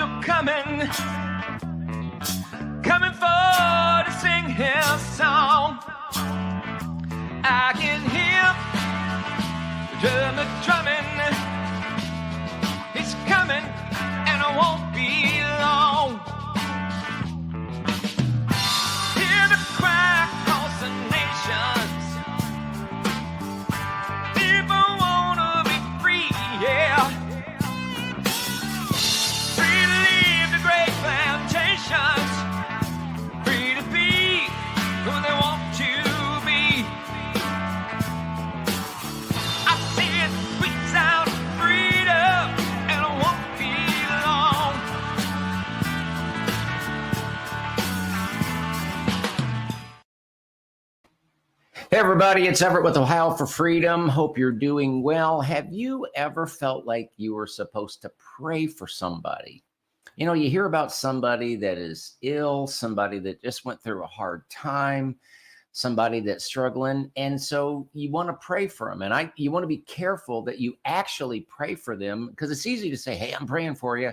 angel coming for to sing his song. I can hear the drummer drumming. He's coming, and it won't be long. Hear the cry across the nations. People wanna be free, yeah. Free to leave the great plantations. Free to be who they want to be. I see it squeeze out freedom, and it won't be long. Hey everybody, it's Everett with Ohio for Freedom. Hope you're doing well. Have you ever felt like you were supposed to pray for somebody? You know, you hear about somebody that is ill, somebody that just went through a hard time, somebody that's struggling, and so you want to pray for them. And you want to be careful that you actually pray for them, because it's easy to say, hey, I'm praying for you,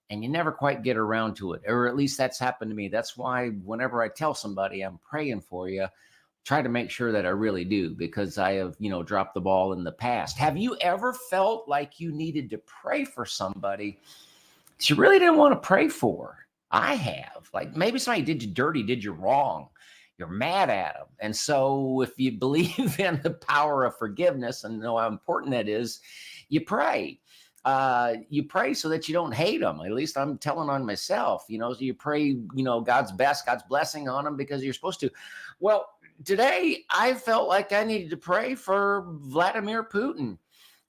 and you never quite get around to it. Or at least that's happened to me. That's why whenever I tell somebody I'm praying for you, try to make sure that I really do, because I have, dropped the ball in the past. Have you ever felt like you needed to pray for somebody that you really didn't want to pray for? I have. Like maybe somebody did you dirty, did you wrong. You're mad at them. And so if you believe in the power of forgiveness and know how important that is, you pray. You pray so that you don't hate them. At least I'm telling on myself, so you pray, God's best, God's blessing on them, because you're supposed to. Well, today I felt like I needed to pray for Vladimir Putin.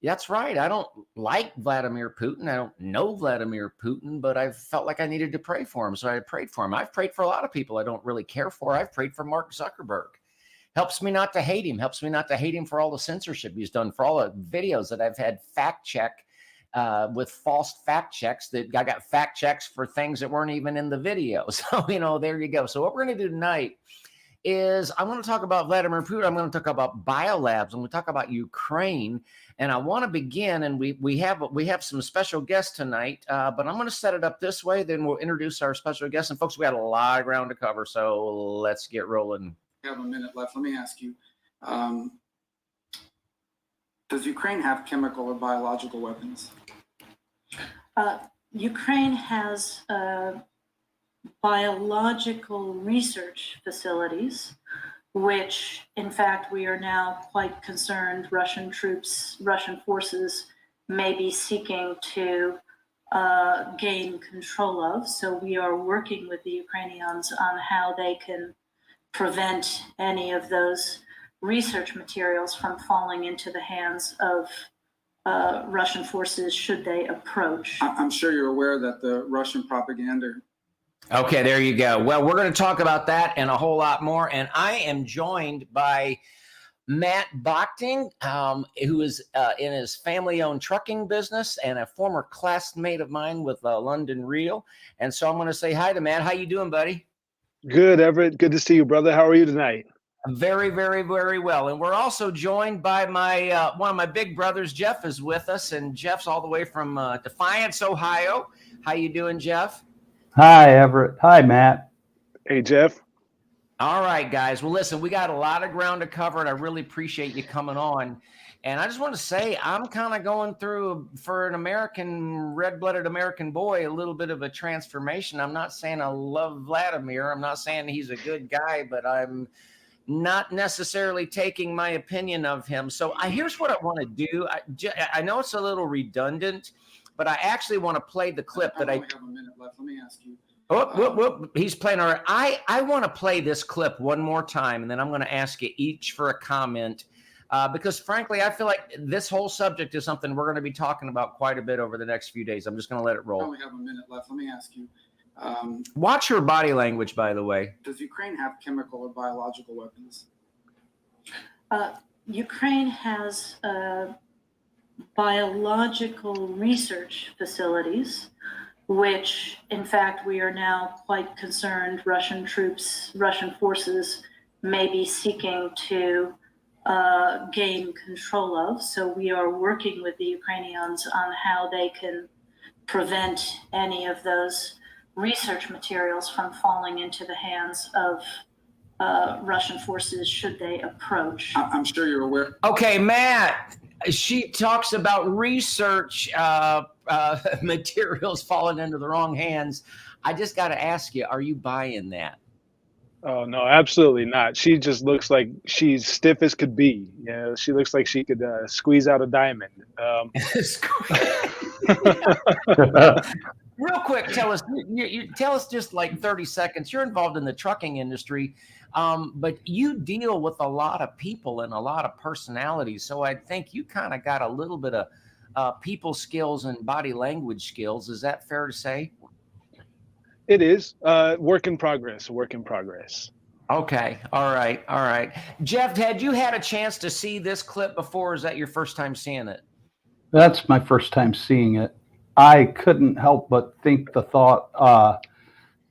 That's right. I don't like Vladimir Putin. I don't know Vladimir Putin, but I felt like I needed to pray for him. So I prayed for him. I've prayed for a lot of people I don't really care for. I've prayed for Mark Zuckerberg. Helps me not to hate him. Helps me not to hate him for all the censorship he's done, for all the videos that I've had fact check with false fact checks, that I got fact checks for things that weren't even in the video. So, there you go. So what we're going to do tonight is I'm going to talk about Vladimir Putin. I'm going to talk about biolabs. I'm going to talk about Ukraine. And I want to begin, and we have some special guests tonight, but I'm going to set it up this way. Then we'll introduce our special guests. And folks, we got a lot of ground to cover, so let's get rolling. We have a minute left. Let me ask you, does Ukraine have chemical or biological weapons? Ukraine has biological research facilities, which, in fact, we are now quite concerned Russian forces may be seeking to gain control of. So we are working with the Ukrainians on how they can prevent any of those research materials from falling into the hands of Russian forces should they approach. I'm sure you're aware that the Russian propaganda. Okay, there you go. Well, we're going to talk about that and a whole lot more. And I am joined by Matt Bochting, who is in his family-owned trucking business and a former classmate of mine with London Real. And so I'm going to say hi to Matt. How you doing, buddy? Good, Everett. Good to see you, brother. How are you tonight? Very, very, very well. And we're also joined by my one of my big brothers. Jeff is with us, and Jeff's all the way from Defiance, Ohio. How you doing, Jeff? Hi, Everett. Hi, Matt. Hey, Jeff. All right, guys. Well, listen, we got a lot of ground to cover, and I really appreciate you coming on. And I just want to say I'm kind of going through, for an American, red-blooded American boy, a little bit of a transformation. I'm not saying I love Vladimir. I'm not saying he's a good guy, but I'm not necessarily taking my opinion of him. So here's what I want to do. I know it's a little redundant, but I actually want to play the clip that I only have a minute left. Let me ask you. He's playing all right. I want to play this clip one more time, and then I'm going to ask you each for a comment, because frankly, I feel like this whole subject is something we're going to be talking about quite a bit over the next few days. I'm just going to let it roll. I only have a minute left. Let me ask you. Watch her body language, by the way. Does Ukraine have chemical or biological weapons? Ukraine has biological research facilities, which, in fact, we are now quite concerned Russian forces may be seeking to gain control of. So we are working with the Ukrainians on how they can prevent any of those research materials from falling into the hands of Russian forces should they approach. I'm sure you're aware. Okay, Matt, she talks about research materials falling into the wrong hands. I just got to ask you, are you buying that? Oh no, absolutely not. She just looks like she's stiff as could be. You know, she looks like she could squeeze out a diamond. Real quick, tell us. You tell us just like 30 seconds. You're involved in the trucking industry, but you deal with a lot of people and a lot of personalities. So I think you kind of got a little bit of people skills and body language skills. Is that fair to say? It is work in progress. Work in progress. Okay. All right. All right. Jeff, had you had a chance to see this clip before? Or is that your first time seeing it? That's my first time seeing it. I couldn't help but think the thought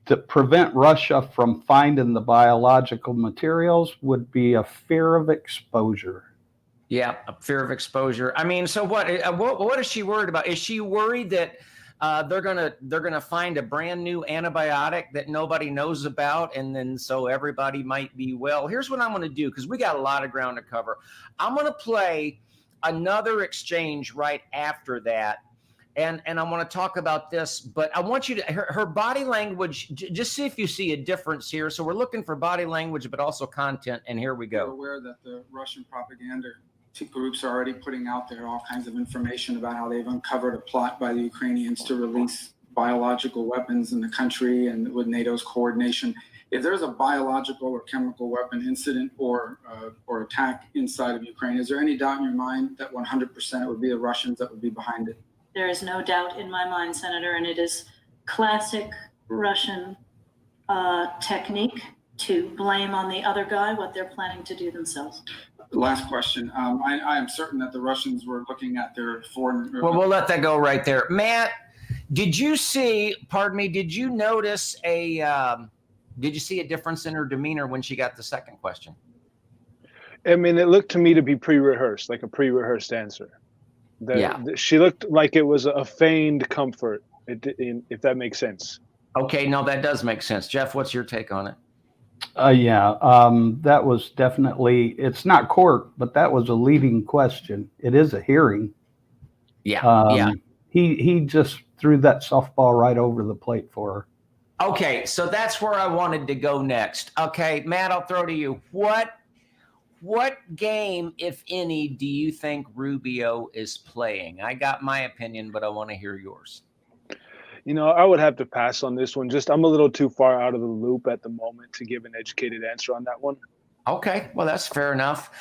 to prevent Russia from finding the biological materials would be a fear of exposure. Yeah, a fear of exposure. I mean, so what is she worried about? Is she worried that they're gonna find a brand new antibiotic that nobody knows about, and then so everybody might be well? Here's what I'm going to do, because we got a lot of ground to cover. I'm going to play another exchange right after that, and I want to talk about this. But I want you to her body language. Just see if you see a difference here. So we're looking for body language, but also content. And here we You're go. aware that the Russian propaganda groups are already putting out there all kinds of information about how they've uncovered a plot by the Ukrainians to release biological weapons in the country, and with NATO's coordination. If there's a biological or chemical weapon incident or attack inside of Ukraine, is there any doubt in your mind that 100% it would be the Russians that would be behind it? There is no doubt in my mind, Senator, and it is classic Russian technique to blame on the other guy what they're planning to do themselves. Last question. I am certain that the Russians were looking at their foreign. Well, we'll let that go right there. Matt, did you see? Pardon me. Did you notice did you see a difference in her demeanor when she got the second question? I mean, it looked to me to be pre-rehearsed, like a pre-rehearsed answer. She looked like it was a feigned comfort, if that makes sense. Okay, no, that does make sense. Jeff, what's your take on it? That was definitely, it's not court, but that was a leading question. It is a hearing. Yeah. He just threw that softball right over the plate for her. Okay, so that's where I wanted to go next. Okay, Matt, I'll throw to you. What game, if any, do you think Rubio is playing? I got my opinion, but I want to hear yours. You know, I would have to pass on this one. Just I'm a little too far out of the loop at the moment to give an educated answer on that one. Okay, well, that's fair enough.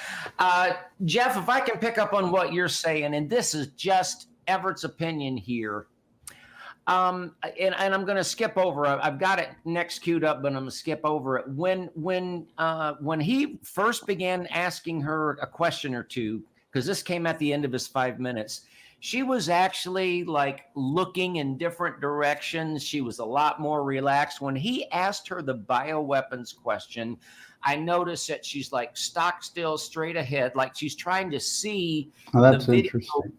Jeff, if I can pick up on what you're saying, and this is just Everett's opinion here. And I'm going to skip over. I've got it next queued up, but I'm going to skip over it. When he first began asking her a question or two, because this came at the end of his 5 minutes, she was actually like looking in different directions. She was a lot more relaxed. When he asked her the bioweapons question, I noticed that she's like stock still, straight ahead, like she's trying to see the video. Interesting.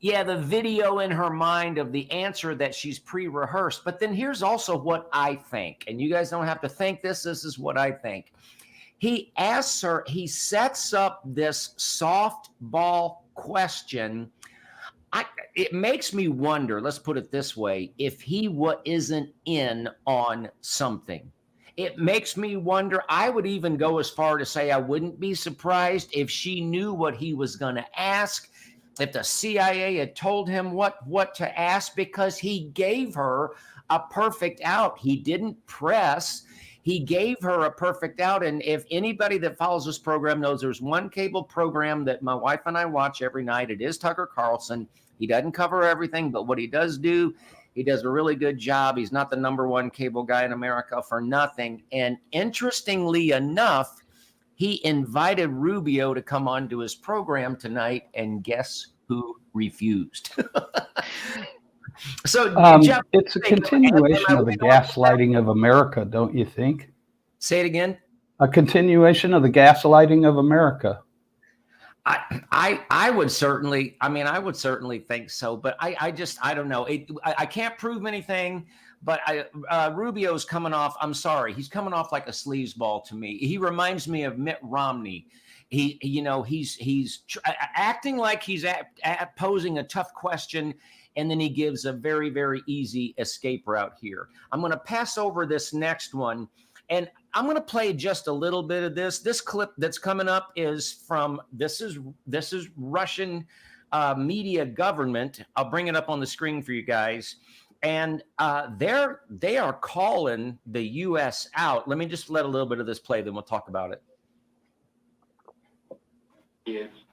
Yeah, the video in her mind of the answer that she's pre-rehearsed. But then here's also what I think, and you guys don't have to think this. This is what I think. He asks her, he sets up this softball question. It makes me wonder, let's put it this way, if he isn't in on something. It makes me wonder. I would even go as far to say I wouldn't be surprised if she knew what he was going to ask, if the CIA had told him what to ask, because he gave her a perfect out. He didn't press. He gave her a perfect out. And if anybody that follows this program knows, there's one cable program that my wife and I watch every night. It is Tucker Carlson. He doesn't cover everything, but what he does do, he does a really good job. He's not the number one cable guy in America for nothing. And interestingly enough, he invited Rubio to come onto his program tonight, and guess who refused? So, Jeff, it's a continuation of the gaslighting of America, don't you think? Say it again. A continuation of the gaslighting of America. I would certainly, I would certainly think so, but I don't know. I can't prove anything, but Rubio's coming off. I'm sorry, he's coming off like a sleazeball to me. He reminds me of Mitt Romney. He's acting like he's posing a tough question, and then he gives a very, very easy escape route here. I'm going to pass over this next one, and I'm going to play just a little bit of this. This clip that's coming up is from this is Russian media government. I'll bring it up on the screen for you guys, and they are calling the U.S. out. Let me just let a little bit of this play, then we'll talk about it.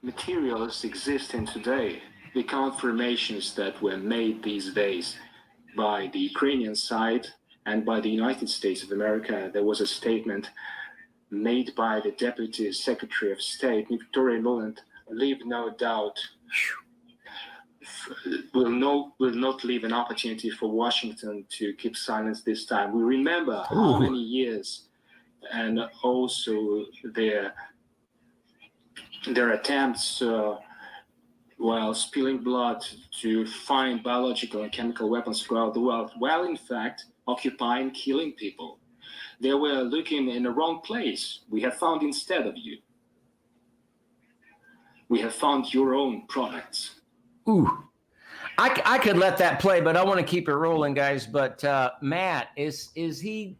Materials existing today, the confirmations that were made these days by the Ukrainian side and by the United States of America. There was a statement made by the Deputy Secretary of State, Victoria Nuland, leave no doubt, will not leave an opportunity for Washington to keep silence this time. We remember how many years, and also their attempts while spilling blood to find biological and chemical weapons throughout the world, while in fact occupying, killing people. They were looking in the wrong place. We have found instead of you. We have found your own products. Ooh, I could let that play, but I want to keep it rolling, guys. But Matt, is he?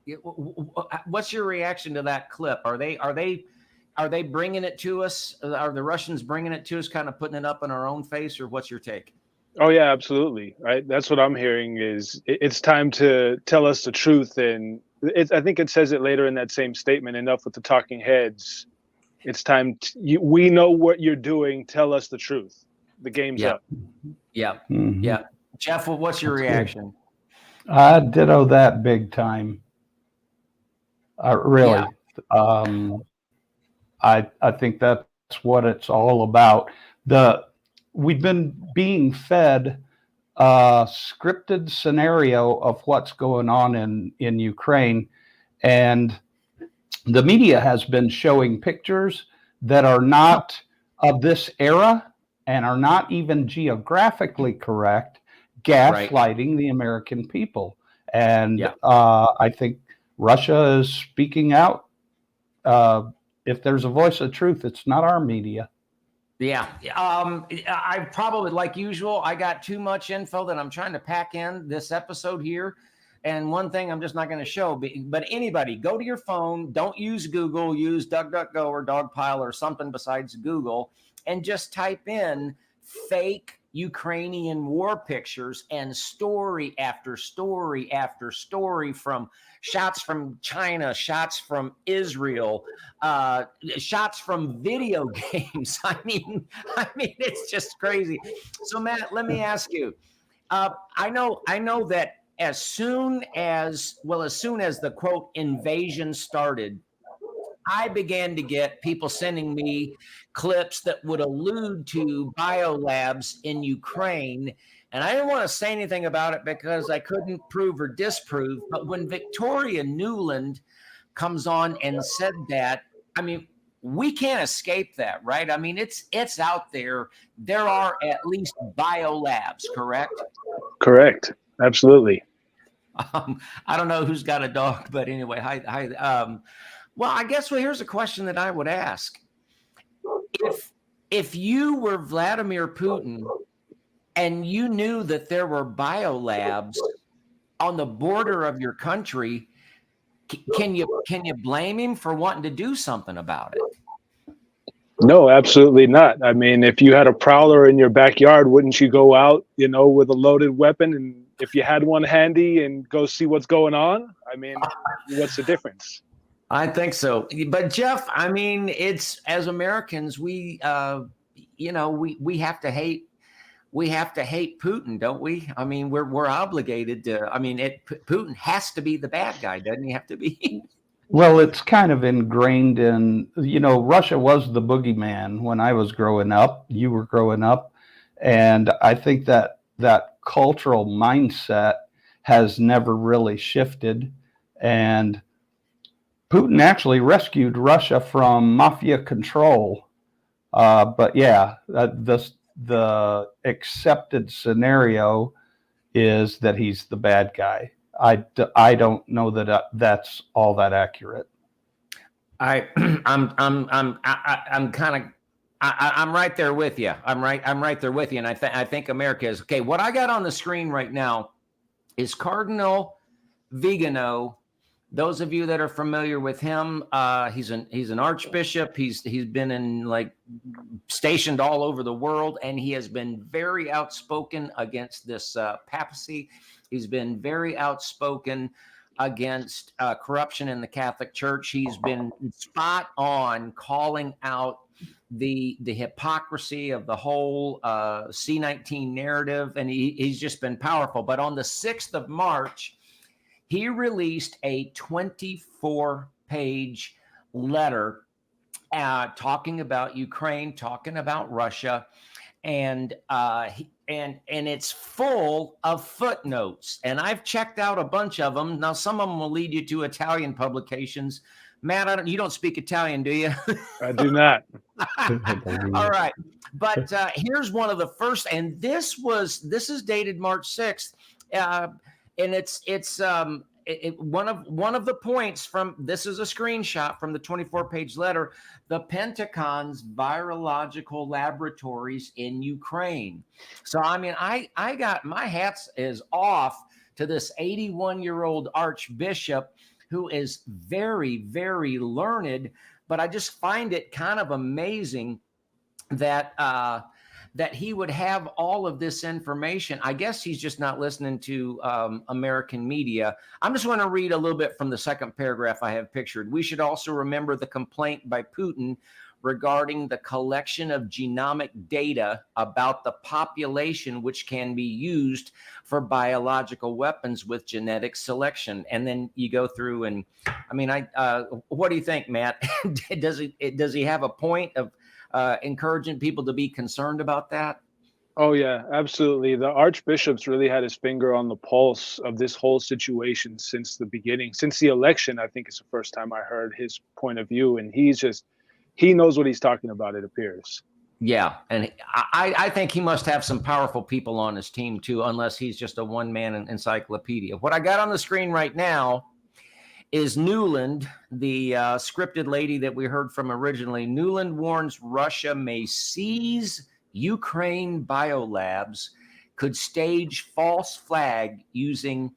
What's your reaction to that clip? Are they bringing it to us? Are the Russians bringing it to us, kind of putting it up in our own face, or what's your take? Oh yeah, absolutely. Right. That's what I'm hearing is it's time to tell us the truth. And I think it says it later in that same statement, enough with the talking heads. It's time. We know what you're doing. Tell us the truth. The game's up. Yeah. Mm-hmm. Yeah. Jeff, what's your reaction? I ditto that big time. Really. Yeah. I think that's what it's all about. We've been being fed a scripted scenario of what's going on in Ukraine, and the media has been showing pictures that are not of this era and are not even geographically correct, gaslighting the American people. And I think Russia is speaking out. If there's a voice of truth, it's not our media. Yeah. I probably, like usual, I got too much info that I'm trying to pack in this episode here. And one thing I'm just not going to show, but anybody, go to your phone. Don't use Google. Use DuckDuckGo or Dogpile or something besides Google, and just type in fake Ukrainian war pictures, and story after story after story, from shots from China, shots from Israel, shots from video games. I mean, it's just crazy. So Matt, let me ask you, I know that as soon as the quote invasion started, I began to get people sending me clips that would allude to biolabs in Ukraine. And I didn't want to say anything about it because I couldn't prove or disprove. But when Victoria Nuland comes on and said that, I mean, we can't escape that, right? I mean, it's out there. There are at least biolabs, correct? Correct. Absolutely. I don't know who's got a dog, but anyway, hi. Well, I guess here's a question that I would ask. If you were Vladimir Putin and you knew that there were biolabs on the border of your country, can you blame him for wanting to do something about it? No, absolutely not. I mean, if you had a prowler in your backyard, wouldn't you go out, with a loaded weapon, and if you had one handy, and go see what's going on? I mean, what's the difference? I think so. But Jeff, I mean, it's, as Americans, we have to hate Putin, don't we? I mean, we're obligated to. I mean, Putin has to be the bad guy, doesn't he have to be? Well, it's kind of ingrained in, Russia was the boogeyman when I was growing up, you were growing up. And I think that cultural mindset has never really shifted. And Putin actually rescued Russia from mafia control But yeah, the accepted scenario is that he's the bad guy. I don't know that that's all that accurate. I'm kind of I'm right there with you. I'm right there with you, and I think America is okay. What I got on the screen right now is Cardinal Vigano. Those of you that are familiar with him, he's an archbishop. He's been in like stationed all over the world, and he has been very outspoken against this papacy. He's been very outspoken against corruption in the Catholic Church. He's been spot on calling out the hypocrisy of the whole C-19 narrative, and he's just been powerful. But on the 6th of March, he released a 24-page letter talking about Ukraine, talking about Russia, and it's full of footnotes. And I've checked out a bunch of them. Now, some of them will lead you to Italian publications. Matt, you don't speak Italian, do you? I do not. All right, but here's one of the first, and this is dated March 6th, and it's one of the points from this is a screenshot from the 24-page letter. The Pentagon's virological laboratories in Ukraine. So I mean, I got my hats is off to this 81-year-old archbishop who is very, very learned, but I just find it kind of amazing that that he would have all of this information. I guess he's just not listening to American media. I'm just going to read a little bit from the second paragraph I have pictured. We should also remember the complaint by Putin regarding the collection of genomic data about the population, which can be used for biological weapons with genetic selection. And then you go through and, I mean, what do you think, Matt? Does he have a point of encouraging people to be concerned about that? Oh yeah, absolutely. The Archbishop's really had his finger on the pulse of this whole situation since the beginning. Since the election, I think it's the first time I heard his point of view, and he knows what he's talking about, it appears. Yeah, and I think he must have some powerful people on his team too, unless he's just a one-man encyclopedia. What I got on the screen right now is Newland, the scripted lady that we heard from originally. Newland warns Russia may seize Ukraine biolabs, could stage false flag using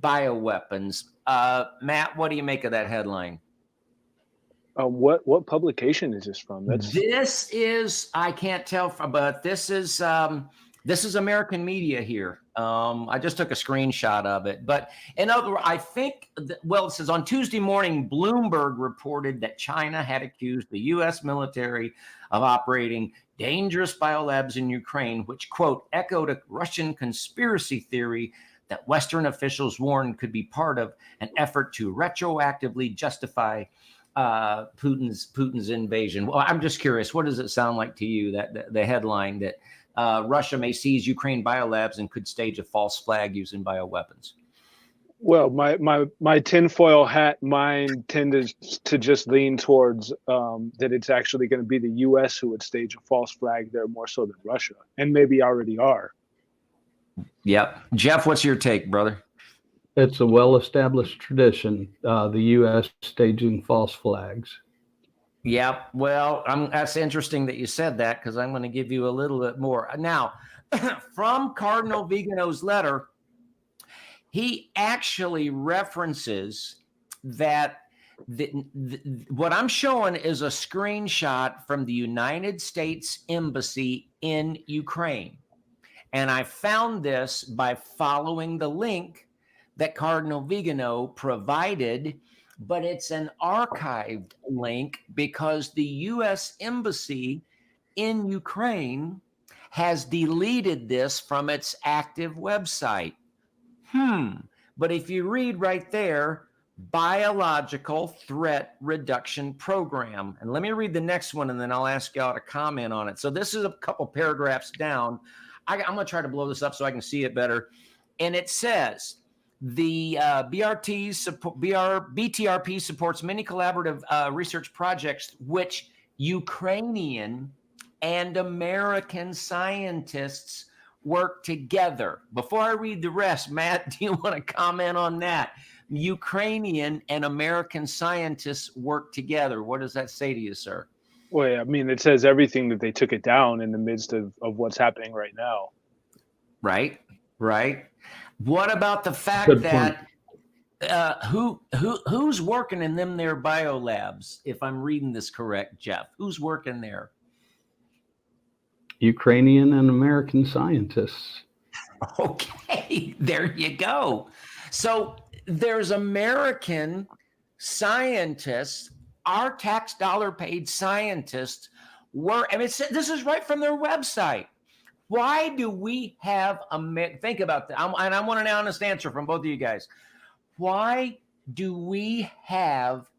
bioweapons. Matt, what do you make of that headline? What publication is this from? This is, I can't tell, but this is American media here. I just took a screenshot of it. But in other words, I think, it says on Tuesday morning, Bloomberg reported that China had accused the U.S. military of operating dangerous biolabs in Ukraine, which, quote, echoed a Russian conspiracy theory that Western officials warned could be part of an effort to retroactively justify Putin's invasion. Well, I'm just curious, what does it sound like to you, that the headline that Russia may seize Ukraine biolabs and could stage a false flag using bioweapons? Well, my tinfoil hat mind tended to just lean towards that it's actually going to be the U.S. who would stage a false flag there more so than Russia, and maybe already are. Yep. Jeff, what's your take, brother? It's a well-established tradition, the U.S. staging false flags. Yeah, well, that's interesting that you said that, because I'm going to give you a little bit more. Now, from Cardinal Vigano's letter, he actually references that what I'm showing is a screenshot from the United States Embassy in Ukraine. And I found this by following the link that Cardinal Vigano provided, but it's an archived link because the U.S. Embassy in Ukraine has deleted this from its active website. But if you read right there, Biological Threat Reduction Program. And let me read the next one, and then I'll ask y'all to comment on it. So this is a couple paragraphs down. I'm going to try to blow this up so I can see it better. And it says, the BTRP supports many collaborative research projects which Ukrainian and American scientists work together. Before I read the rest, Matt, do you want to comment on that? Ukrainian and American scientists work together. What does that say to you, sir? Well, I mean, it says everything that they took it down in the midst of what's happening right now. Right, right. What about the fact Good point. that who's working in them there biolabs? If I'm reading this correct, Jeff, who's working there? Ukrainian and American scientists. Okay, there you go. So there's American scientists, our tax dollar paid scientists were, I mean, this is right from their website. Why do we have, think about that, and I want an honest answer from both of you guys. Why do we have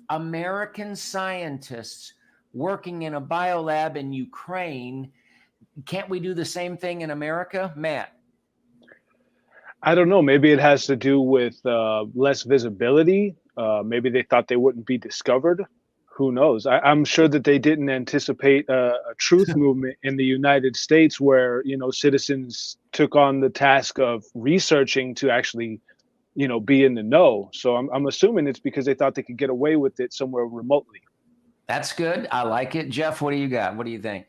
American scientists working in a biolab in Ukraine? Can't we do the same thing in America, Matt? I don't know. Maybe it has to do with less visibility. Maybe they thought they wouldn't be discovered. Who knows? I'm sure that they didn't anticipate a truth movement in the United States where, citizens took on the task of researching to actually, be in the know. So I'm assuming it's because they thought they could get away with it somewhere remotely. That's good. I like it. Jeff, what do you got? What do you think?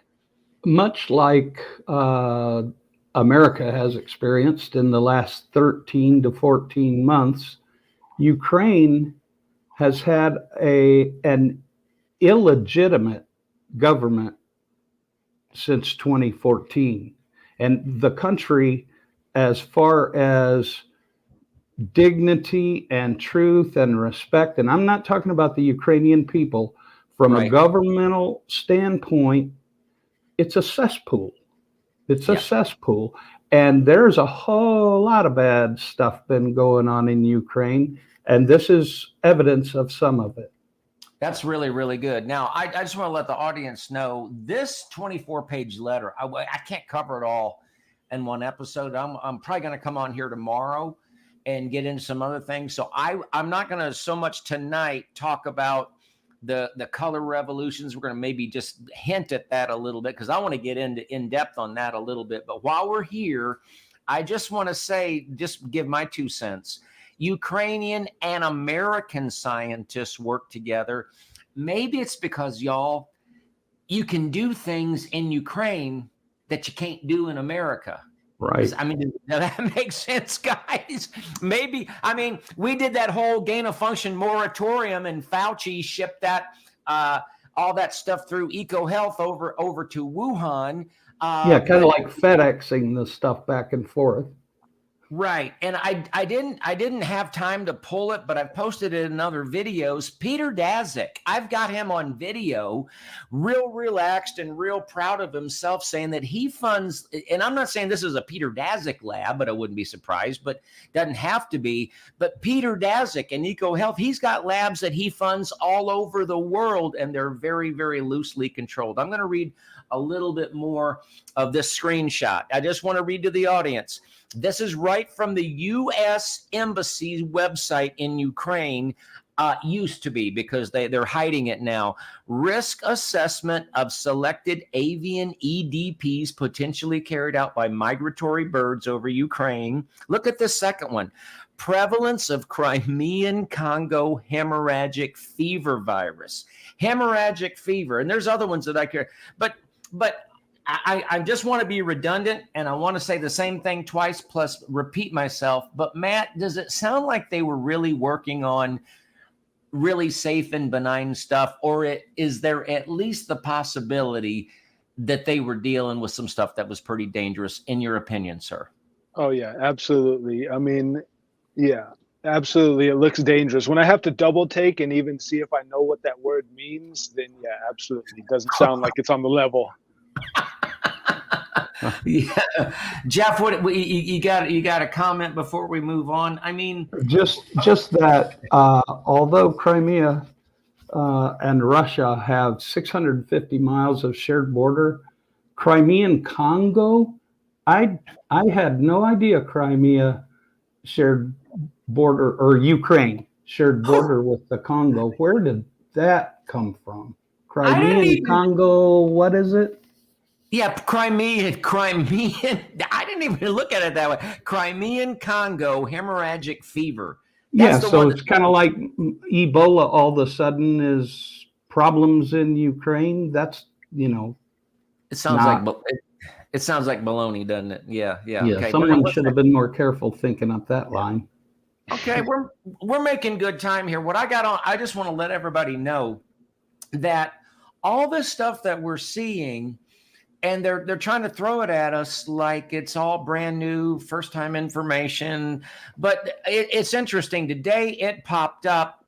Much like America has experienced in the last 13 to 14 months, Ukraine has had an illegitimate government since 2014. And the country, as far as dignity and truth and respect, and I'm not talking about the Ukrainian people, from Right. a governmental standpoint, it's a cesspool. It's a cesspool. And there's a whole lot of bad stuff been going on in Ukraine. And this is evidence of some of it. That's really, really good. Now, I just want to let the audience know this 24-page letter, I can't cover it all in one episode. I'm probably going to come on here tomorrow and get into some other things. So I'm not going to so much tonight talk about the color revolutions. We're going to maybe just hint at that a little bit because I want to get in depth on that a little bit. But while we're here, I just want to say, just give my 2 cents. Ukrainian and American scientists work together. Maybe it's because you can do things in Ukraine that you can't do in America. Right. I mean, does that make sense, guys? Maybe. I mean, we did that whole gain of function moratorium, and Fauci shipped that all that stuff through EcoHealth over to Wuhan. Yeah, kind of like FedExing the stuff back and forth. Right. And I didn't have time to pull it, but I've posted it in other videos. Peter Daszak, I've got him on video, real relaxed and real proud of himself, saying that he funds, and I'm not saying this is a Peter Daszak lab, but I wouldn't be surprised, but doesn't have to be. But Peter Daszak and EcoHealth, he's got labs that he funds all over the world, and they're very, very loosely controlled. I'm going to read a little bit more of this screenshot. I just want to read to the audience. This is right from the U.S. Embassy's website in Ukraine. Used to be, because they're hiding it now. Risk assessment of selected avian EDPs potentially carried out by migratory birds over Ukraine. Look at this second one. Prevalence of Crimean Congo hemorrhagic fever virus. Hemorrhagic fever. And there's other ones that I care. But I just want to be redundant, and I want to say the same thing twice plus repeat myself. But Matt, does it sound like they were really working on really safe and benign stuff, or is there at least the possibility that they were dealing with some stuff that was pretty dangerous, in your opinion, sir? Oh yeah, absolutely. I mean, yeah, absolutely. It looks dangerous. When I have to double take and even see if I know what that word means, then yeah, absolutely. It doesn't sound like it's on the level. Yeah, Jeff, what you got a comment before we move on? I mean, just that although Crimea and Russia have 650 miles of shared border, Crimean Congo, I had no idea Crimea shared border, or Ukraine shared border with the Congo. Where did that come from? Crimean Congo, what is it? Yeah, Crimean. I didn't even look at it that way. Crimean Congo hemorrhagic fever. That's Yeah, the so one. it's kind of like Ebola all of a sudden is problems in Ukraine. That's, It sounds like not, it sounds like baloney, doesn't it? Yeah, yeah. yeah, Okay, but someone should have been more careful thinking up that line. okay, we're making good time here. What I got on, I just want to let everybody know that all this stuff that we're seeing, and they're trying to throw it at us like it's all brand new, first time information. But it's interesting. Today it popped up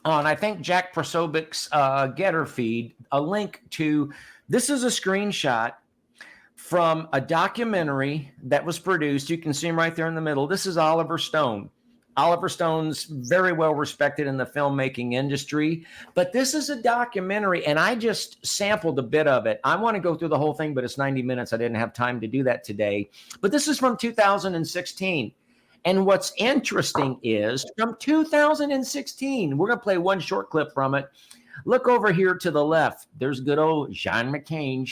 on, I think, Jack Prosovic's Getter feed, a link to, this is a screenshot from a documentary that was produced. You can see him right there in the middle. This is Oliver Stone. Oliver Stone's very well respected in the filmmaking industry, but this is a documentary, and I just sampled a bit of it. I want to go through the whole thing, but it's 90 minutes. I didn't have time to do that today. But this is from 2016. And what's interesting is from 2016, we're going to play one short clip from it. Look over here to the left. There's good old John McCain.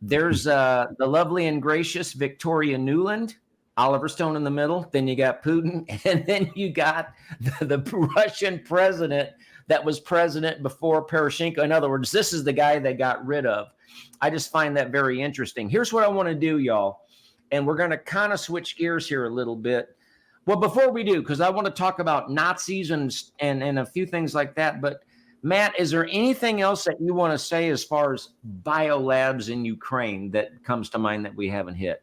There's the lovely and gracious Victoria Nuland, Oliver Stone in the middle. Then you got Putin, and then you got the Russian president that was president before Poroshenko. In other words, this is the guy they got rid of. I just find that very interesting. Here's what I want to do, y'all, and we're going to kind of switch gears here a little bit. Well, before we do, because I want to talk about Nazis and a few things like that, but Matt, is there anything else that you want to say as far as biolabs in Ukraine that comes to mind that we haven't hit?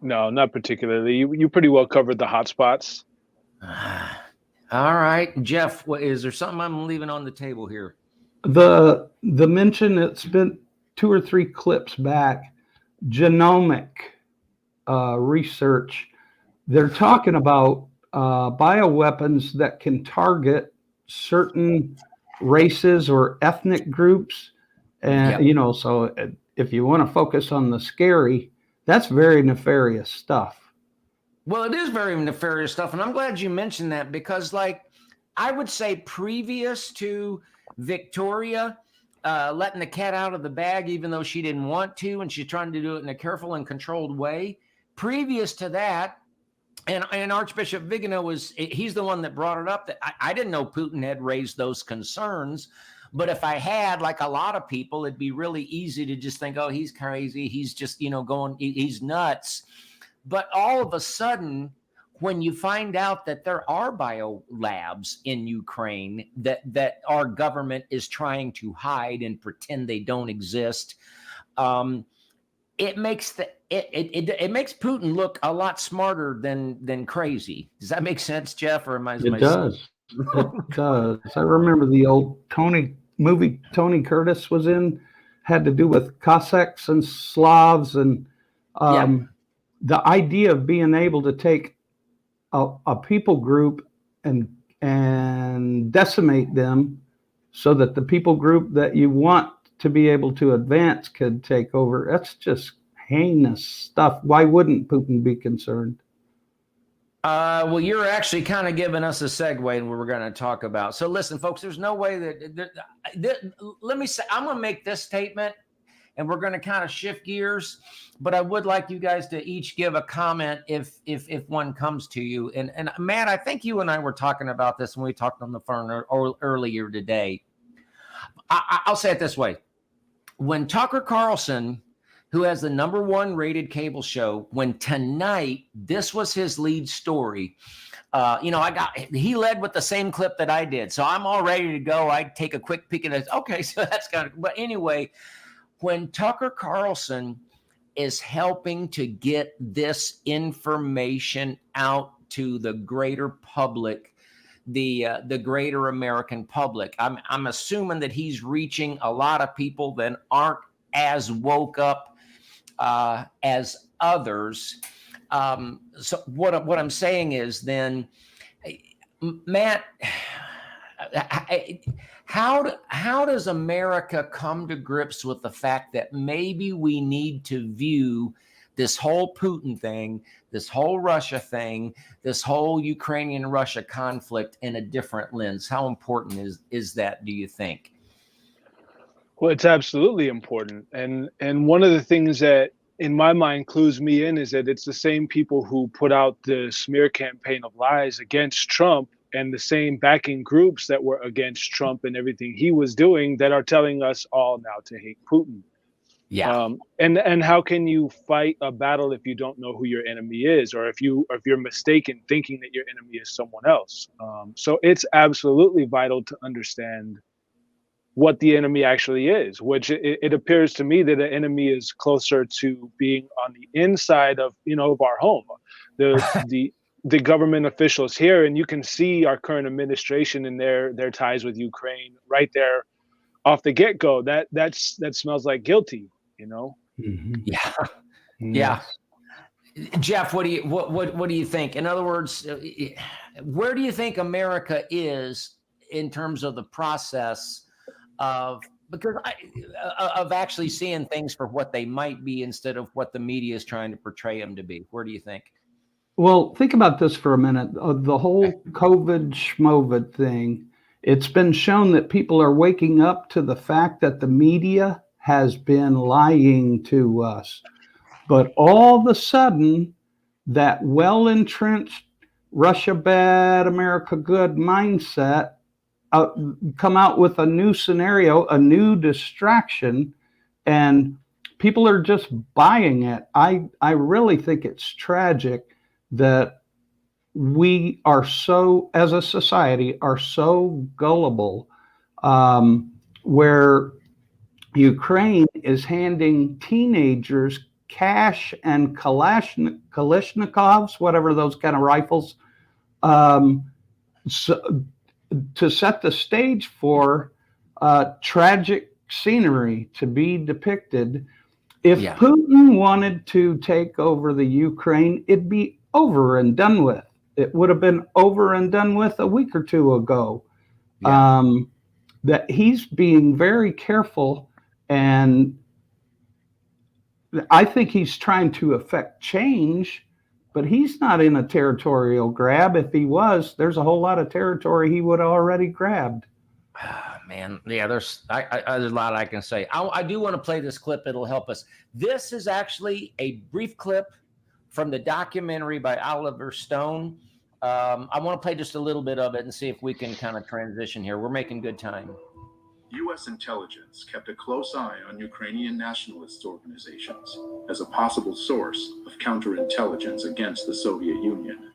No, not particularly. You pretty well covered the hot spots. All right, Jeff, is there something I'm leaving on the table here? The mention, it's been 2 or 3 clips back, genomic research. They're talking about bioweapons that can target certain races or ethnic groups. And, Yep. So if you want to focus on the scary, that's very nefarious stuff. Well, it is very nefarious stuff. And I'm glad you mentioned that because, like, I would say previous to Victoria letting the cat out of the bag, even though she didn't want to, and she's trying to do it in a careful and controlled way. Previous to that, and Archbishop Vigano he's the one that brought it up, that I didn't know Putin had raised those concerns. But if I had, like a lot of people, it'd be really easy to just think, oh, he's crazy. He's just, he's nuts. But all of a sudden, when you find out that there are biolabs in Ukraine that our government is trying to hide and pretend they don't exist, it makes it makes Putin look a lot smarter than crazy. Does that make sense, Jeff? Or It does. It does. I remember the old movie Tony Curtis was in, had to do with Cossacks and Slavs, and the idea of being able to take a people group and decimate them so that the people group that you want to be able to advance could take over. That's just heinous stuff. Why wouldn't Putin be concerned? Well, you're actually kind of giving us a segue in what we're going to talk about. So listen, folks, there's no way that let me say, I'm going to make this statement and we're going to kind of shift gears, but I would like you guys to each give a comment if one comes to you. And Matt, I think you and I were talking about this when we talked on the phone earlier today. I'll say it this way. When Tucker Carlson, who has the #1 rated cable show, when tonight this was his lead story, he led with the same clip that I did. So I'm all ready to go. I take a quick peek at it. Okay, so that's kind of, but anyway, when Tucker Carlson is helping to get this information out to the greater public, the greater American public, I'm assuming that he's reaching a lot of people that aren't as woke up as others. So what I'm saying is, then, Matt, how does America come to grips with the fact that maybe we need to view this whole Putin thing, this whole Russia thing, this whole Ukrainian-Russia conflict in a different lens? How important is that, do you think? Well, it's absolutely important. And one of the things that in my mind clues me in is that it's the same people who put out the smear campaign of lies against Trump and the same backing groups that were against Trump and everything he was doing that are telling us all now to hate Putin. Yeah. And how can you fight a battle if you don't know who your enemy is, or if you're mistaken thinking that your enemy is someone else? So it's absolutely vital to understand what the enemy actually is, which it appears to me that the enemy is closer to being on the inside of of our home, the government officials here, and you can see our current administration and their ties with Ukraine right there off the get go. That smells like guilty, you know. Mhm. Yeah. Yeah. Yes. Jeff, what do you think? In other words, where do you think America is in terms of the process of of actually seeing things for what they might be instead of what the media is trying to portray them to be? Where do you think? Well, think about this for a minute. The whole COVID schmovid thing, it's been shown that people are waking up to the fact that the media has been lying to us. But all of a sudden, that well-entrenched Russia bad, America good mindset come out with a new scenario, a new distraction, and people are just buying it. I really think it's tragic that we are so, as a society, are so gullible, where Ukraine is handing teenagers cash and Kalashnikovs, whatever those kind of rifles, so, to set the stage for tragic scenery to be depicted. If Putin wanted to take over the Ukraine, it'd be over and done with. It would have been over and done with a week or two ago. That he's being very careful, and I think he's trying to affect change, but he's not in a territorial grab. If he was, there's a whole lot of territory he would have already grabbed. Man, yeah, there's a lot I can say. I do want to play this clip. It'll help us. This is actually a brief clip from the documentary by Oliver Stone. I want to play just a little bit of it and see if we can kind of transition here. We're making good time. U.S. intelligence kept a close eye on Ukrainian nationalist organizations as a possible source of counterintelligence against the Soviet Union.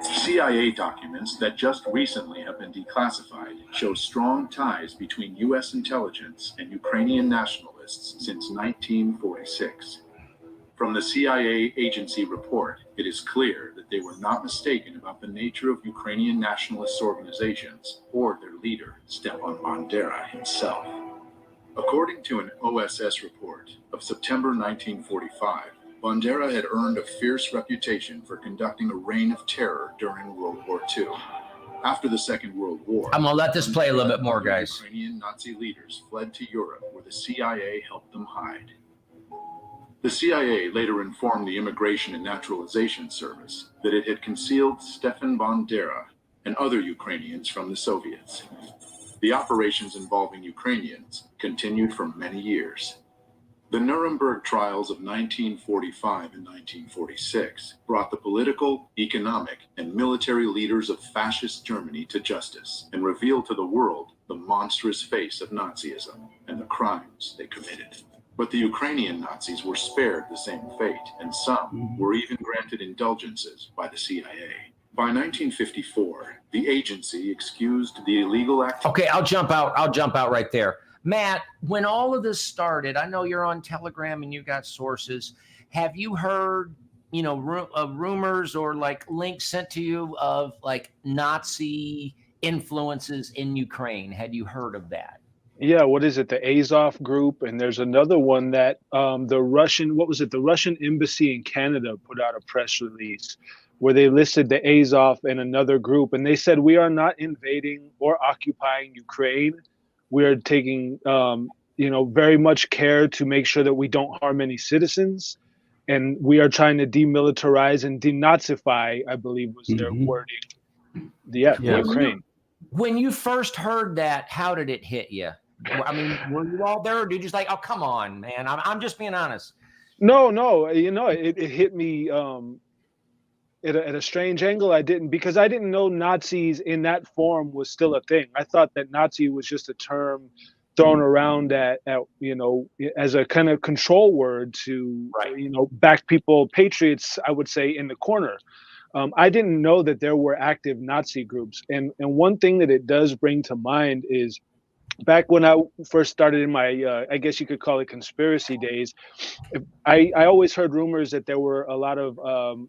CIA documents that just recently have been declassified show strong ties between U.S. intelligence and Ukrainian nationalists since 1946. From the CIA agency report, it is clear that they were not mistaken about the nature of Ukrainian nationalist organizations or their leader, Stepan Bandera himself. According to an OSS report of September 1945, Bandera had earned a fierce reputation for conducting a reign of terror during World War II. After the Second World War, I'm going to let this play a little bit more, guys. Ukrainian Nazi leaders fled to Europe, where the CIA helped them hide. The CIA later informed the Immigration and Naturalization Service that it had concealed Stepan Bandera and other Ukrainians from the Soviets. The operations involving Ukrainians continued for many years. The Nuremberg trials of 1945 and 1946 brought the political, economic, and military leaders of fascist Germany to justice and revealed to the world the monstrous face of Nazism and the crimes they committed. But the Ukrainian Nazis were spared the same fate, and some were even granted indulgences by the CIA. By 1954, the agency excused the illegal activity. Okay, I'll jump out right there. Matt, when all of this started, I know you're on Telegram and you got sources. Have you heard, rumors or like links sent to you of like Nazi influences in Ukraine? Had you heard of that? Yeah, what is it? The Azov group, and there's another one that the Russian embassy in Canada put out a press release where they listed the Azov and another group, and they said we are not invading or occupying Ukraine. We are taking very much care to make sure that we don't harm any citizens, and we are trying to demilitarize and denazify, I believe was their wording. The Ukraine. When you first heard that, how did it hit you? I mean, were you all there, or did you just like, oh, come on, man? I'm just being honest. No, it hit me at a strange angle. Because I didn't know Nazis in that form was still a thing. I thought that Nazi was just a term thrown around at as a kind of control word to back people, patriots, I would say, in the corner. I didn't know that there were active Nazi groups, and one thing that it does bring to mind is back when I first started in my, I guess you could call it conspiracy days, I always heard rumors that there were a lot of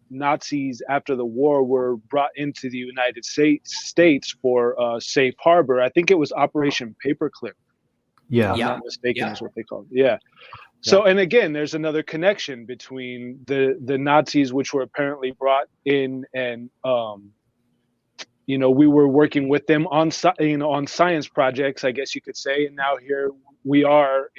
Nazis after the war were brought into the United States for safe harbor. I think it was Operation Paperclip. Yeah. I'm not mistaken, is what they called it. Yeah. So, and again, there's another connection between the Nazis, which were apparently brought in, and we were working with them on science projects, I guess you could say, and now here we are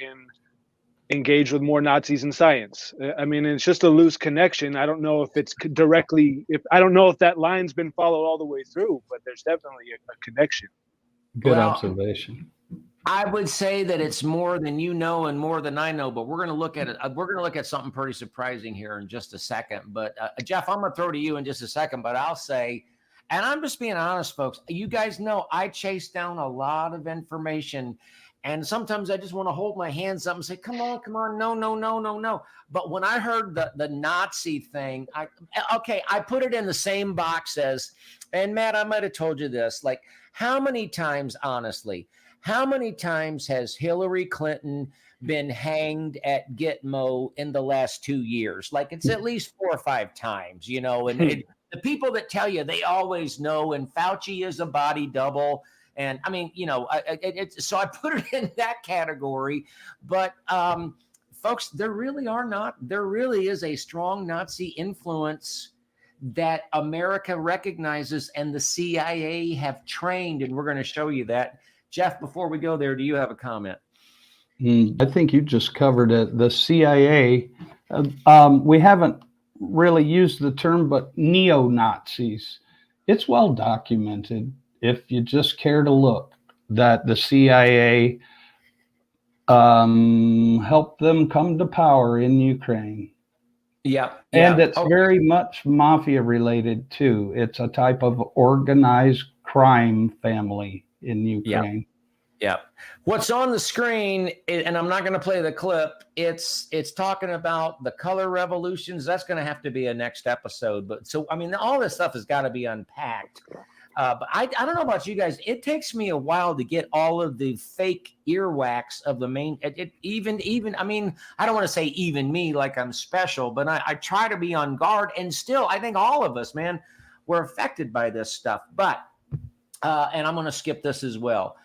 engaged with more Nazis in science. I mean, it's just a loose connection. I don't know if it's I don't know if that line's been followed all the way through, but there's definitely a connection. Good observation. I would say that it's more than you know and more than I know, but we're going to look at it. We're going to look at something pretty surprising here in just a second. But Jeff, I'm going to throw to you in just a second, but I'll say, and I'm just being honest, folks, you guys know I chase down a lot of information, and sometimes I just want to hold my hands up and say, come on, no. But when I heard the Nazi thing, I put it in the same box as, and Matt, I might have told you this, like, how many times, honestly, how many times has Hillary Clinton been hanged at Gitmo in the last 2 years? Like, it's at least 4 or 5 times, and the people that tell you they always know, and Fauci is a body double. And I mean, so I put it in that category. But folks, there really is a strong Nazi influence that America recognizes, and the CIA have trained, and we're going to show you that. Jeff, before we go there, do you have a comment? I think you just covered it. The CIA, we haven't really used the term, but neo-Nazis, it's well documented, if you just care to look, that the CIA helped them come to power in Ukraine. Yeah. And it's very much mafia related too. It's a type of organized crime family in Ukraine. Yeah. What's on the screen, and I'm not going to play the clip, it's talking about the color revolutions. That's going to have to be a next episode. But so, I mean, all this stuff has got to be unpacked. But I don't know about you guys. It takes me a while to get all of the fake earwax of the main. Even I mean, I don't want to say even me like I'm special, but I try to be on guard. And still, I think all of us, man, we're affected by this stuff. But and I'm going to skip this as well.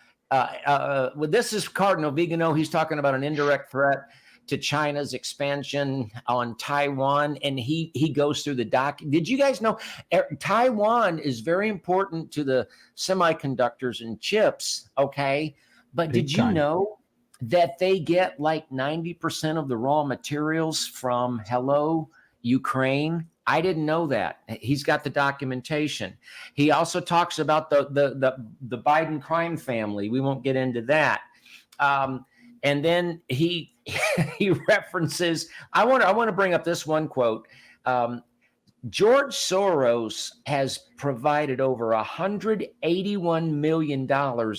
This is Cardinal Vigano. He's talking about an indirect threat to China's expansion on Taiwan, and he goes through the doc. Did you guys know Taiwan is very important to the semiconductors and chips? Okay, but did you know that they get like 90% of the raw materials from Ukraine? I didn't know that. He's got the documentation. He also talks about the Biden crime family. We won't get into that. And then he references. I want to bring up this one quote. George Soros has provided over $181 million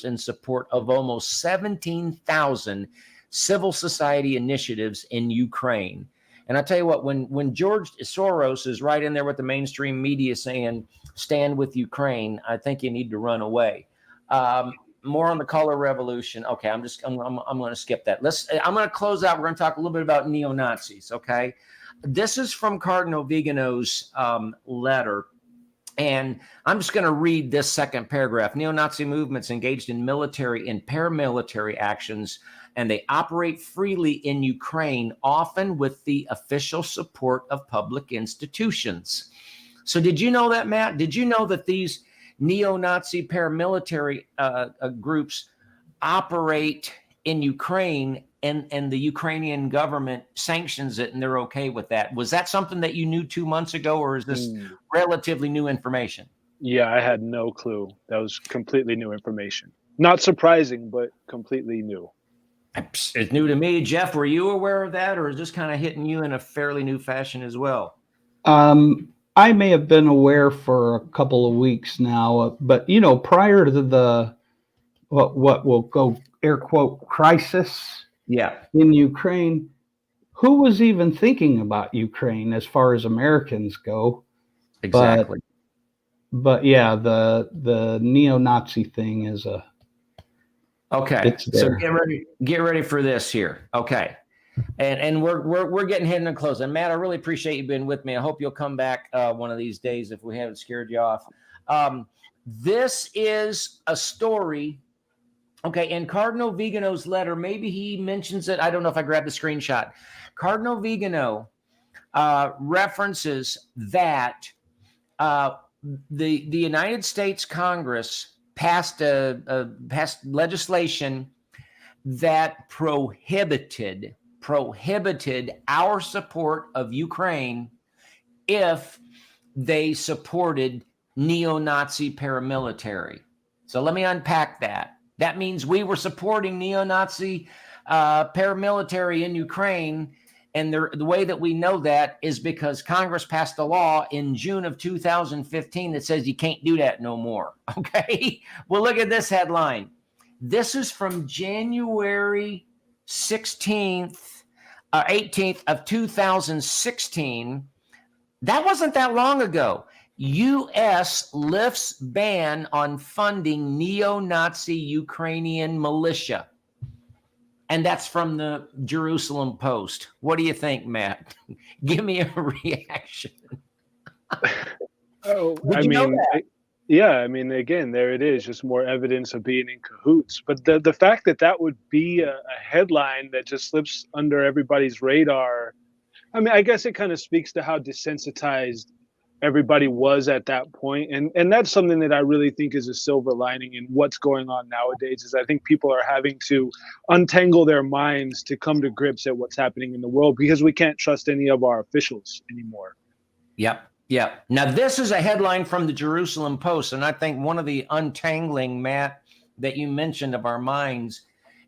in support of almost 17,000 civil society initiatives in Ukraine. And I tell you what, when George Soros is right in there with the mainstream media saying stand with Ukraine, I think you need to run away. More on the color revolution. Okay, I'm going to skip that. I'm going to close out. We're going to talk a little bit about neo-Nazis. Okay, this is from Cardinal Vigano's letter, and I'm just going to read this second paragraph. Neo-Nazi movements engaged in military and paramilitary actions, and they operate freely in Ukraine, often with the official support of public institutions. So, did you know that, Matt? Did you know that these neo-Nazi paramilitary groups operate in Ukraine, and the Ukrainian government sanctions it, and they're okay with that? Was that something that you knew 2 months ago, or is this relatively new information? Yeah, I had no clue. That was completely new information. Not surprising, but completely new. It's new to me. Jeff, were you aware of that, or is this kind of hitting you in a fairly new fashion as well? I may have been aware for a couple of weeks now, but prior to the what will go air quote crisis Yeah, in Ukraine, who was even thinking about Ukraine as far as Americans go? exactly. But yeah, the neo-Nazi thing is Okay, it's so there. get ready for this here. Okay, and we're getting heading to close. And Matt, I really appreciate you being with me. I hope you'll come back one of these days if we haven't scared you off. This is a story. Okay, in Cardinal Vigano's letter, maybe he mentions it. I don't know if I grabbed the screenshot. Cardinal Vigano references that the United States Congress passed passed legislation that prohibited our support of Ukraine if they supported neo-Nazi paramilitary. So let me unpack that. That means we were supporting neo-Nazi paramilitary in Ukraine. And the way that we know that is because Congress passed a law in June of 2015 that says you can't do that no more. Okay. Well, look at this headline. This is from January 16th, 18th of 2016. That wasn't that long ago. U.S. lifts ban on funding neo-Nazi Ukrainian militia. And that's from the Jerusalem Post. What do you think, Matt? Give me a reaction. I mean, yeah, I mean, again, there it is, just more evidence of being in cahoots. But the fact that that would be a headline that just slips under everybody's radar, I mean, I guess it kind of speaks to how desensitized everybody was at that point. And that's something that I really think is a silver lining in what's going on nowadays, is I think people are having to untangle their minds to come to grips at what's happening in the world, because we can't trust any of our officials anymore. Yep. Now, this is a headline from the Jerusalem Post. And I think one of the untangling, Matt, that you mentioned of our minds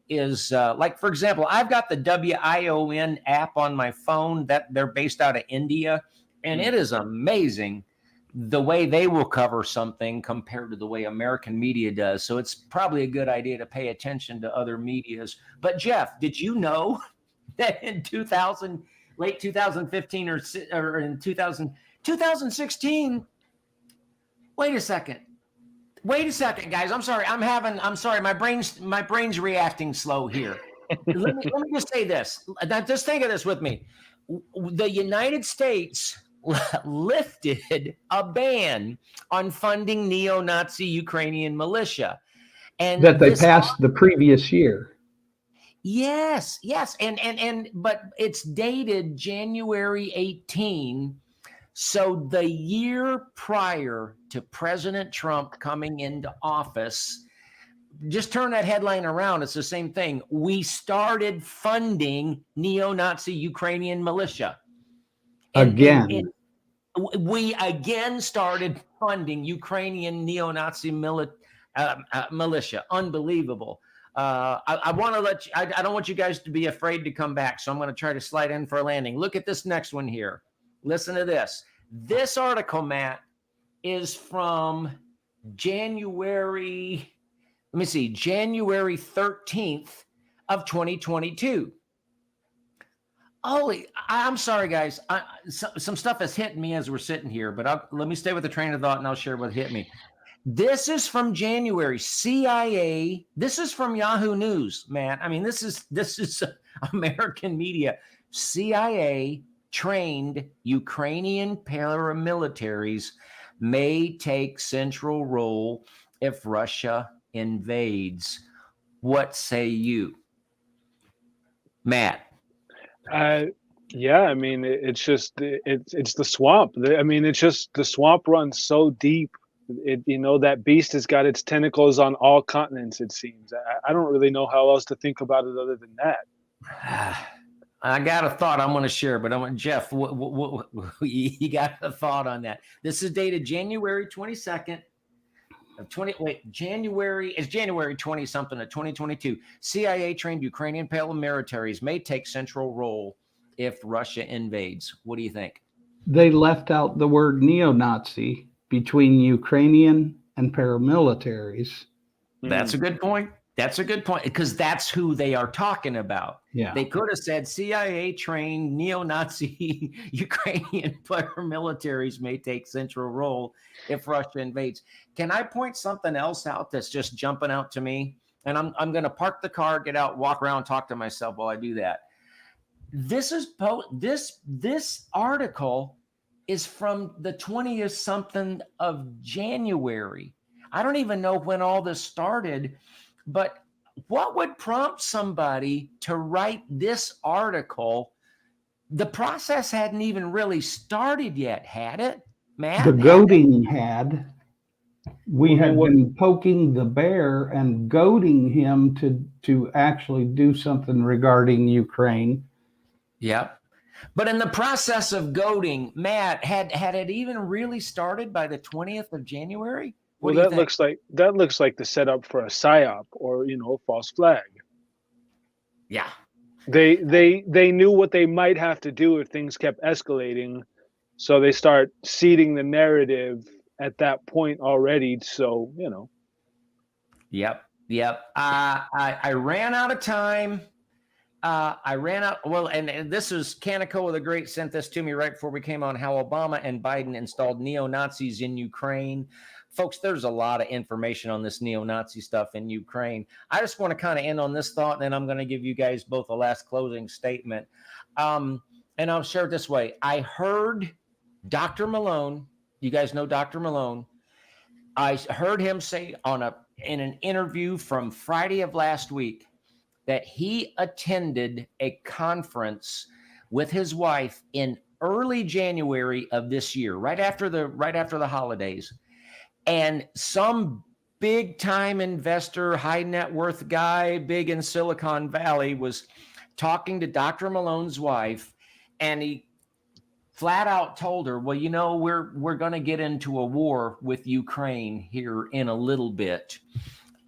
is like, for example, I've got the WION app on my phone that they're based out of India. And it is amazing the way they will cover something compared to the way American media does. So it's probably a good idea to pay attention to other medias. But Jeff, did you know that in late 2015 or in 2016? Wait a second, guys. I'm sorry. My brain's reacting slow here. let me just say this. Just think of this with me. The United States lifted a ban on funding neo-Nazi Ukrainian militia, and That they passed the previous year. Yes, and but it's dated January 18. So the year prior to President Trump coming into office. Just turn that headline around. It's the same thing. We started funding neo-Nazi Ukrainian militia. And we again started funding Ukrainian neo-Nazi militia. Unbelievable. I want to let you, I don't want you guys to be afraid to come back. So I'm going to try to slide in for a landing. Look at this next one here. Listen to this. This article, Matt, is from January 13th of 2022. I'm sorry, guys. Some stuff has hit me as we're sitting here, but let me stay with the train of thought and I'll share what hit me. This is from January. CIA. This is from Yahoo News, man. I mean, this is American media. CIA trained Ukrainian paramilitaries may take central role if Russia invades. What say you, Matt? Yeah, I mean, it's the swamp. I mean, it's just the swamp runs so deep. That beast has got its tentacles on all continents, it seems. I don't really know how else to think about it other than that. I got a thought I'm going to share, but I want Jeff, you got a thought on that. This is dated January 22nd January, it's January 20 something of 2022. CIA trained Ukrainian paramilitaries may take central role if Russia invades. What do you think? They left out the word neo-Nazi between Ukrainian and paramilitaries. That's a good point. That's a good point, because that's who they are talking about. Yeah. They could have said CIA trained neo-Nazi Ukrainian paramilitaries may take central role if Russia invades. Can I point something else out that's just jumping out to me? And I'm going to park the car, get out, walk around, talk to myself while I do that. This article is from the 20th something of January. I don't even know when all this started, but what would prompt somebody to write this article? The process hadn't even really started yet, had it, Matt? The goading had. We had been poking the bear and goading him to actually do something regarding Ukraine. Yep. But in the process of goading, Matt, had it even really started by the 20th of January? Well, that looks like the setup for a psyop or a false flag. Yeah. They knew what they might have to do if things kept escalating, so they start seeding the narrative at that point already. So Yep. I ran out of time. I ran out. Well, and this is Kaneko the Great sent this to me right before we came on. How Obama and Biden installed neo-Nazis in Ukraine. Folks, there's a lot of information on this neo-Nazi stuff in Ukraine. I just want to kind of end on this thought, and then I'm going to give you guys both a last closing statement. And I'll share it this way. I heard Dr. Malone. You guys know Dr. Malone. I heard him say in an interview from Friday of last week that he attended a conference with his wife in early January of this year, right after the holidays. And some big time investor, high net worth guy, big in Silicon Valley, was talking to Dr. Malone's wife, and he flat out told her, well, we're going to get into a war with Ukraine here in a little bit.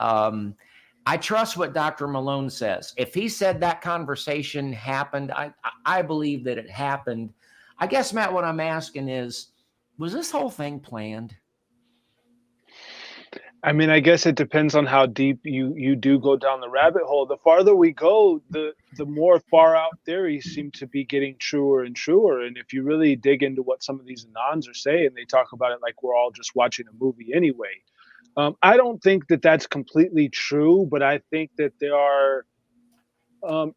I trust what Dr. Malone says. If he said that conversation happened, I believe that it happened. I guess, Matt, what I'm asking is, was this whole thing planned? I mean, I guess it depends on how deep you do go down the rabbit hole. The farther we go, the more far out theories seem to be getting truer and truer. And if you really dig into what some of these anons are saying, they talk about it like we're all just watching a movie anyway. I don't think that that's completely true, but I think that there are.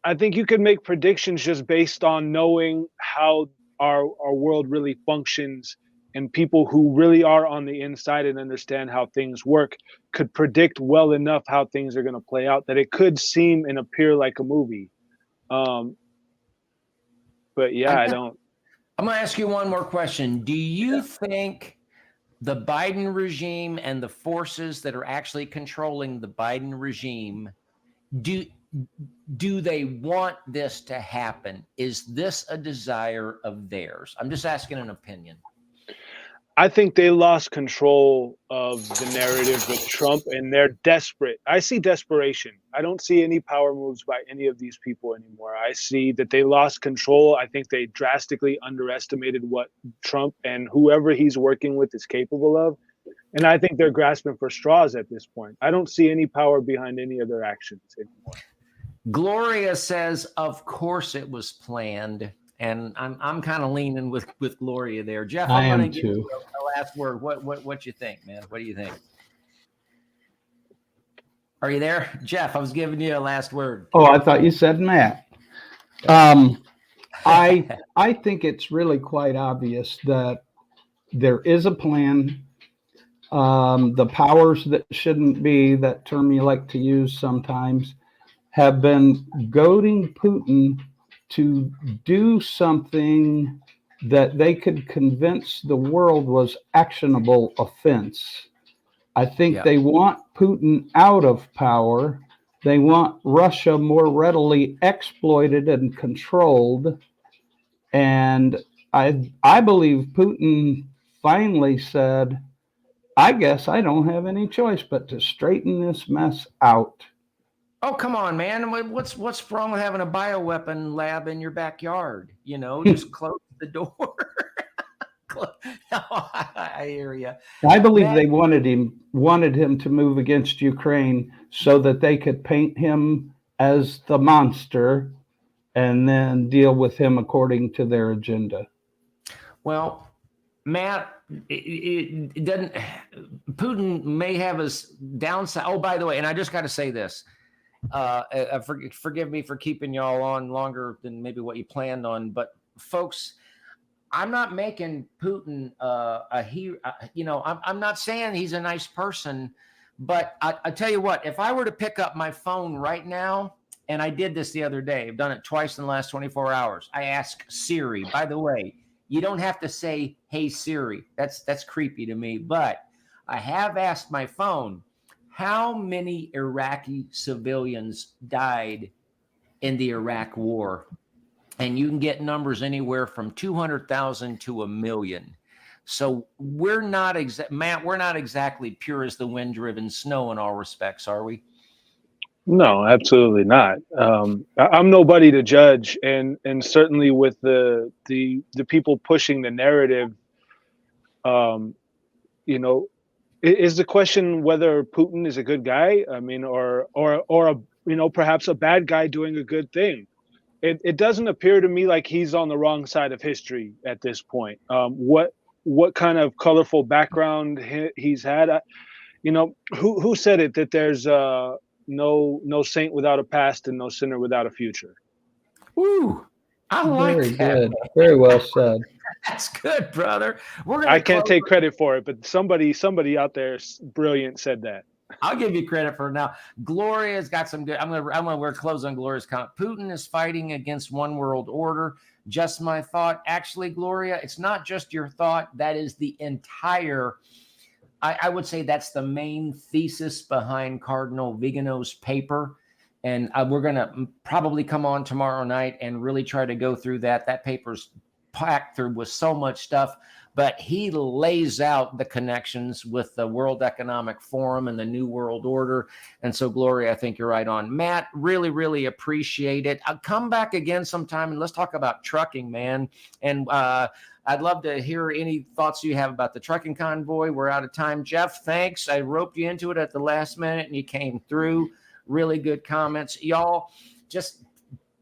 I think you can make predictions just based on knowing how our world really functions. And people who really are on the inside and understand how things work could predict well enough how things are going to play out that it could seem and appear like a movie. But yeah, I don't. I'm going to ask you one more question. Do you think the Biden regime and the forces that are actually controlling the Biden regime, do they want this to happen? Is this a desire of theirs? I'm just asking an opinion. I think they lost control of the narrative with Trump, and they're desperate. I see desperation. I don't see any power moves by any of these people anymore. I see that they lost control. I think they drastically underestimated what Trump and whoever he's working with is capable of. And I think they're grasping for straws at this point. I don't see any power behind any of their actions anymore. Gloria says, of course it was planned. And I'm kind of leaning with Gloria there. Jeff, I'm going to give you a last word. What you think, man? What do you think? Are you there? Jeff, I was giving you a last word. Oh, I thought you said Matt. I think it's really quite obvious that there is a plan. The powers that shouldn't be, that term you like to use sometimes, have been goading Putin to do something that they could convince the world was actionable offense. I think they want Putin out of power. They want Russia more readily exploited and controlled. And I believe Putin finally said, I guess I don't have any choice but to straighten this mess out. Oh, come on, man. What's wrong with having a bioweapon lab in your backyard? Just close the door. No, I hear you. I believe Matt, they wanted him to move against Ukraine so that they could paint him as the monster and then deal with him according to their agenda. well, Matt, it doesn't. Putin may have his downside. Oh, by the way, and I just got to say this. Forgive me for keeping y'all on longer than maybe what you planned on, but folks, I'm not making Putin a hero. I'm not saying he's a nice person, but I tell you what, if I were to pick up my phone right now, and I did this the other day, I've done it twice in the last 24 hours. I ask Siri, by the way, you don't have to say, "Hey Siri." That's creepy to me, but I have asked my phone, how many Iraqi civilians died in the Iraq war? And you can get numbers anywhere from 200,000 to 1 million. So we're not Matt, we're not exactly pure as the wind-driven snow in all respects, are we? No, absolutely not. I'm nobody to judge, and certainly with the people pushing the narrative, you know, is the question whether Putin is a good guy? I mean, or perhaps a bad guy doing a good thing. It doesn't appear to me like he's on the wrong side of history at this point. What kind of colorful background he's had? Who said it, that there's no saint without a past and no sinner without a future. Woo! I like Very that. good. Very well said. That's good, brother. I can't take credit for it, but somebody out there brilliant said that. I'll give you credit for it now. Gloria's got some good. I'm gonna wear clothes on Gloria's comment. Putin is fighting against one world order. Just my thought. Actually, Gloria, it's not just your thought. That is the entire. I would say that's the main thesis behind Cardinal Vigano's paper. And we're going to probably come on tomorrow night and really try to go through that. That paper's packed through with so much stuff, but he lays out the connections with the World Economic Forum and the New World Order. And so, Gloria, I think you're right on. Matt, really, really appreciate it. I'll come back again sometime and let's talk about trucking, man. And I'd love to hear any thoughts you have about the trucking convoy. We're out of time. Jeff, thanks. I roped you into it at the last minute and you came through. Really good comments. Y'all just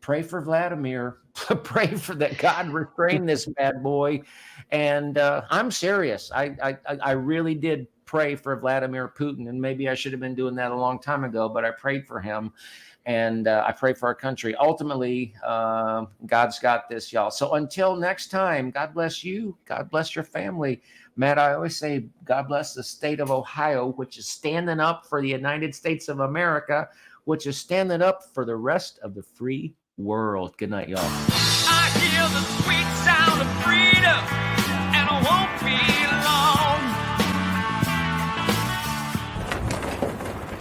pray for Vladimir. Pray for that God restrain this bad boy. And I'm serious. I really did pray for Vladimir Putin. And maybe I should have been doing that a long time ago, but I prayed for him. And I pray for our country. Ultimately, God's got this, y'all. So until next time, God bless you. God bless your family. Matt, I always say, God bless the state of Ohio, which is standing up for the United States of America, which is standing up for the rest of the free world. Good night, y'all. I hear the sweet sound of freedom, and I won't be long.